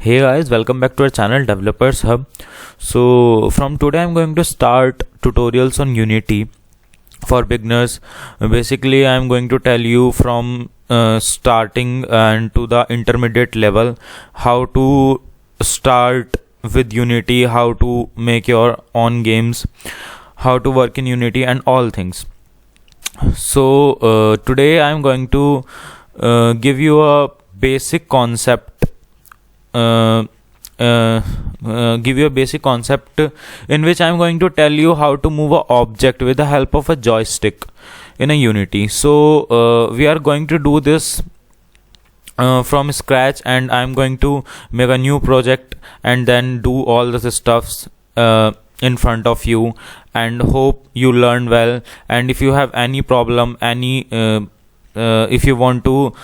Hey guys, welcome back to our channel Developers Hub. So from today I'm going to start tutorials on Unity for beginners. Basically I'm going to tell you from starting and to the intermediate level how to start with Unity, how to make your own games, how to work in Unity and all things. So today I'm going to give you a basic concept give you a basic concept in which I'm going to tell you how to move an object with the help of a joystick in a Unity. So we are going to do this from scratch, and I'm going to make a new project and then do all the stuffs in front of you, and hope you learn well. And if you have any problem, if you want to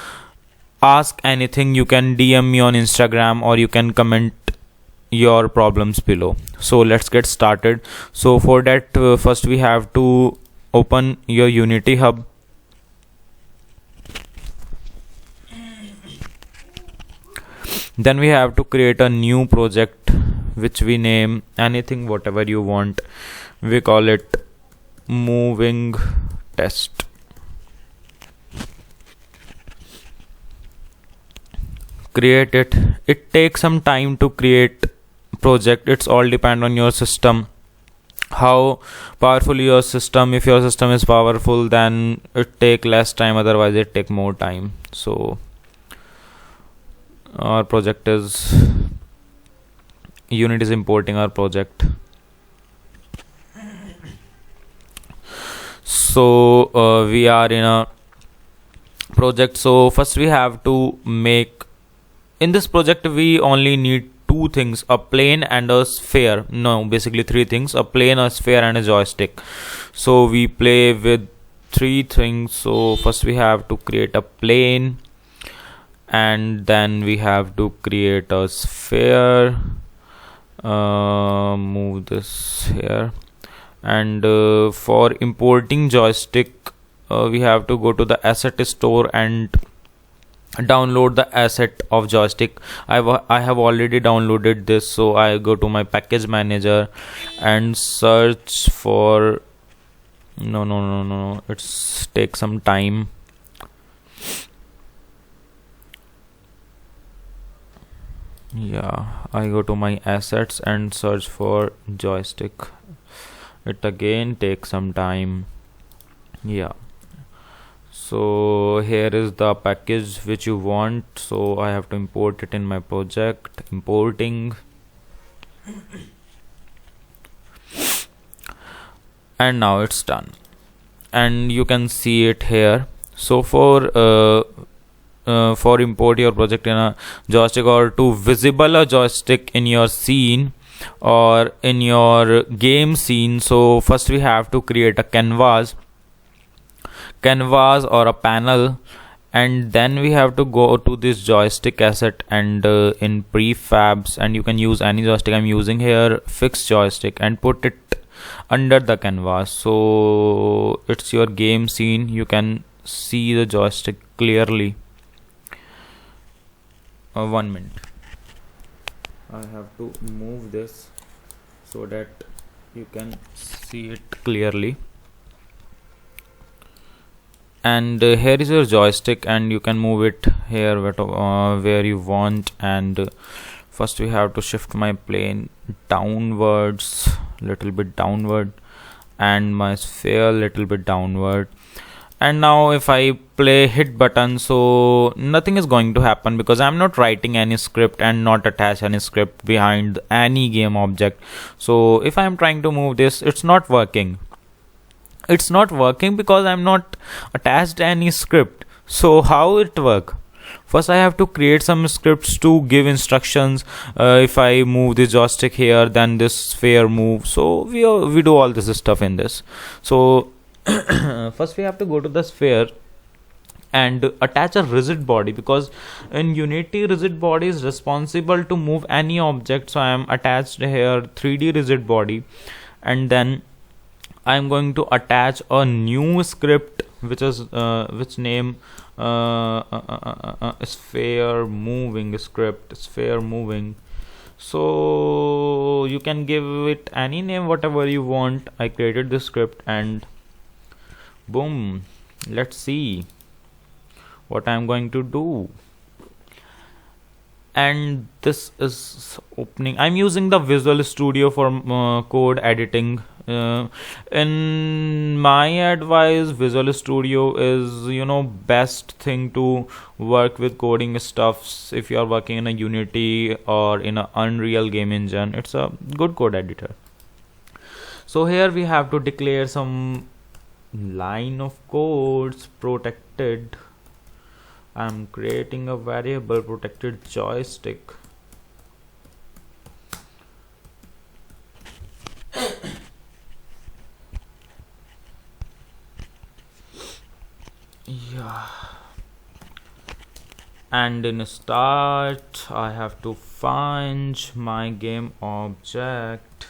ask anything, you can DM me on Instagram or you can comment your problems below. So let's get started. So for that first we have to open your Unity Hub. Then we have to create a new project which we name anything, whatever you want. We call it moving test. Create it. It takes some time to create project. It's all depend on your system, how powerful your system. If your system is powerful, then it take less time, otherwise it take more time. So our project is Unity is importing our project. So we are in a project. So first we have to make, in this project we only need two things, a plane and a sphere. No, basically three things: a plane, a sphere and a joystick. So we play with three things. So first we have to create a plane, and then we have to create a sphere. Move this here. And for importing joystick, we have to go to the asset store and download the asset of joystick. I have already downloaded this, so I go to my package manager and search for no, it's take some time. Yeah, I go to my assets and search for joystick. It again takes some time. Yeah, so here is the package which you want, so I have to import it in my project. Importing, and now it's done, and you can see it here. So for import your project in a joystick, or to visible a joystick in your scene or in your game scene, so first we have to create a canvas or a panel, and then we have to go to this joystick asset and in prefabs, and you can use any joystick. I'm using here fixed joystick, and put it under the canvas. So it's your game scene, you can see the joystick clearly. 1 minute, I have to move this so that you can see it clearly. And here is your joystick, and you can move it here where you want. And first we have to shift my plane downwards, little bit downward, and my sphere little bit downward. And now if I play hit button, so nothing is going to happen because I'm not writing any script and not attach any script behind any game object. So if I'm trying to move this, it's not working. It's not working because I'm not attached any script. So how it work? First I have to create some scripts to give instructions. If I move the joystick here, then this sphere moves. So we do all this stuff in this. So first we have to go to the sphere and attach a rigid body, because in Unity rigid body is responsible to move any object. So I am attached here 3D rigid body, and then I'm going to attach a new script which is which name sphere moving script, sphere moving. So you can give it any name, whatever you want. I created this script and boom, let's see what I'm going to do. And this is opening. I'm using the Visual Studio for code editing. In my advice, Visual Studio is, best thing to work with coding stuffs. If you are working in a Unity or in a Unreal game engine, it's a good code editor. So here we have to declare some line of codes protected. I'm creating a variable protected joystick. Yeah. And in start, I have to find my game object.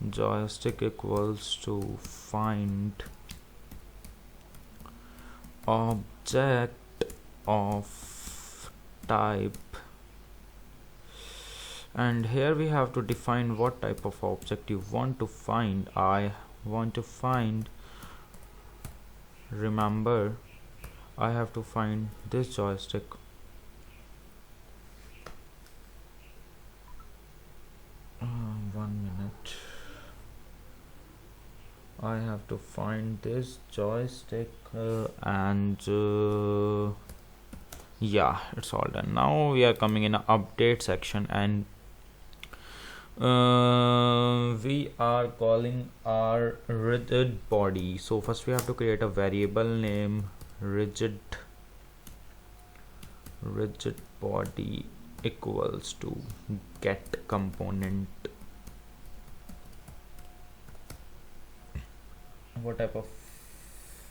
Joystick equals to find object of type, and here we have to define what type of object you want to find. I want to find, remember, I have to find this joystick. One minute. I have to find this joystick and yeah, it's all done. Now we are coming in an update section, and we are calling our rigid body. So first we have to create a variable name rigid body equals to get component. What type of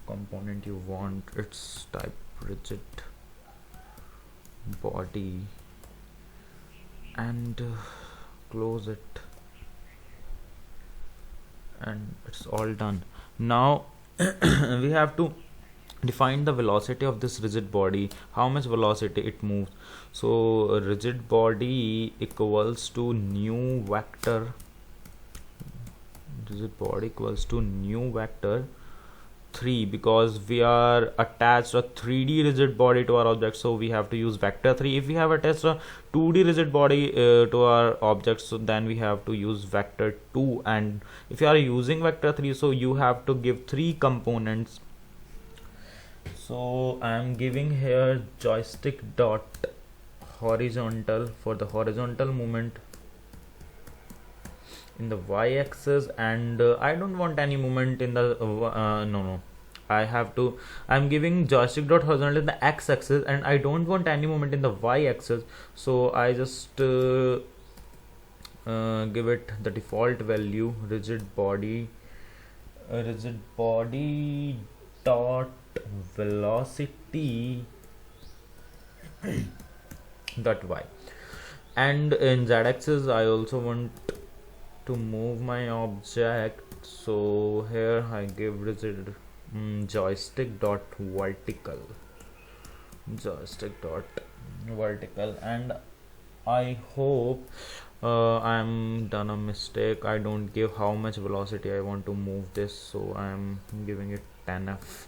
component you want? It's type rigid body, and close it, and it's all done. Now we have to define the velocity of this rigid body, how much velocity it moves. So rigid body equals to new vector, rigid body equals to new vector 3, because we are attached a 3D rigid body to our object, so we have to use vector 3. If we have attached a 2D rigid body to our object, so then we have to use vector 2. And if you are using vector 3, so you have to give 3 components. So I am giving here joystick dot horizontal for the horizontal movement in the y-axis, and I don't want any movement in the no, I'm giving joystick dot horizontal in the x-axis, and I don't want any movement in the y-axis, so I just give it the default value rigid body dot velocity dot y. And in z-axis I also want to move my object, so here I give rigid joystick dot vertical, and I hope I'm done a mistake. I don't give how much velocity I want to move this, so I'm giving it 10f,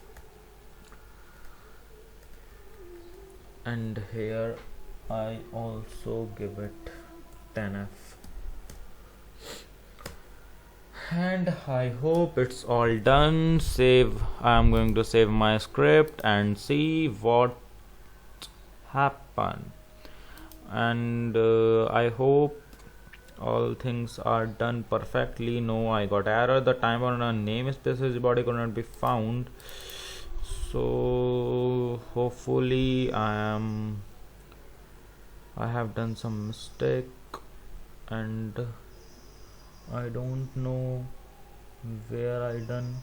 and here I also give it 10f. And I hope it's all done. Save. I'm going to save my script and see what happened. And I hope all things are done perfectly. No, I got error. The time on a namespace body could not be found. So hopefully I have done some mistake, and I don't know where I done.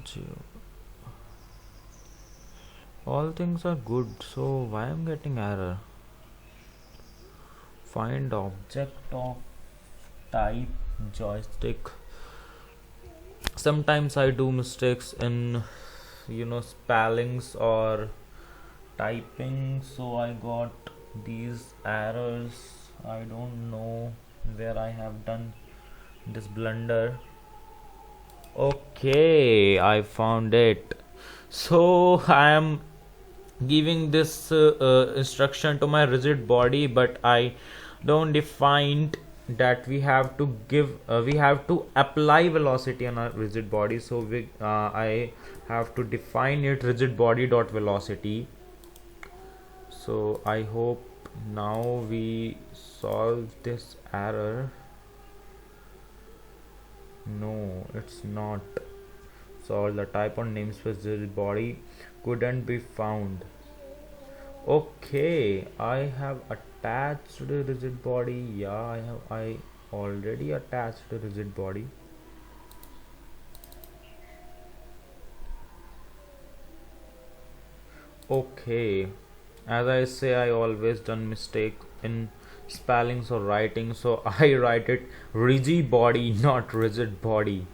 Zero. All things are good, so why I'm getting error? Find object of type joystick. Sometimes I do mistakes in spellings or typing, so I got these errors. I don't know where I have done this blunder. Okay, I found it. So I am giving this instruction to my rigid body, but I don't define that we have to apply velocity on our rigid body. So I have to define it rigid body dot velocity. So I hope now we solve this error. No, it's not. So the type on namespace rigid body couldn't be found. Okay, I have attached the rigid body. Yeah, I already attached the rigid body. Okay, as I say, I always done mistake in spellings or writing, so I write it rigid body, not rigid body.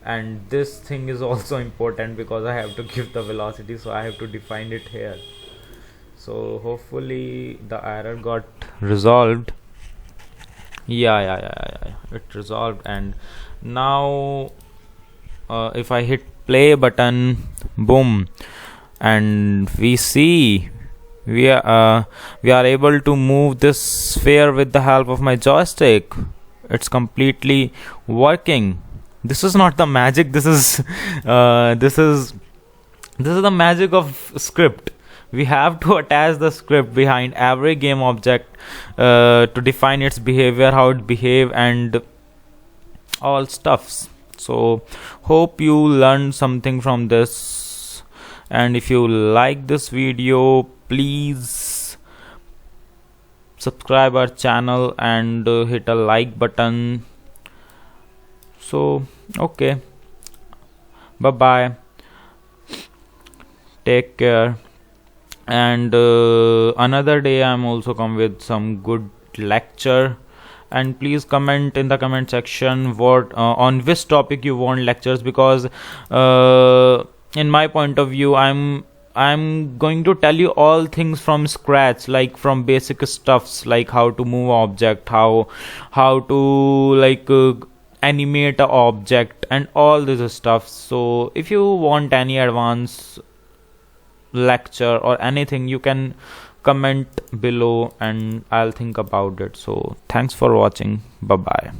And this thing is also important because I have to give the velocity, so I have to define it here. So hopefully the error got resolved. Yeah, it resolved. And now if I hit play button, boom, and we see we are able to move this sphere with the help of my joystick. It's completely working. This is not the magic. This is the magic of script. We have to attach the script behind every game object to define its behavior, how it behave, and all stuffs. So hope you learned something from this, and if you like this video, please subscribe our channel and hit a like button. So okay, bye bye, take care. And another day I'm also come with some good lecture, and please comment in the comment section what on which topic you want lectures, because in my point of view I'm going to tell you all things from scratch, like from basic stuffs, like how to move object, how to like animate a object and all this stuff. So if you want any advanced lecture or anything, you can comment below and I'll think about it. So thanks for watching. Bye bye.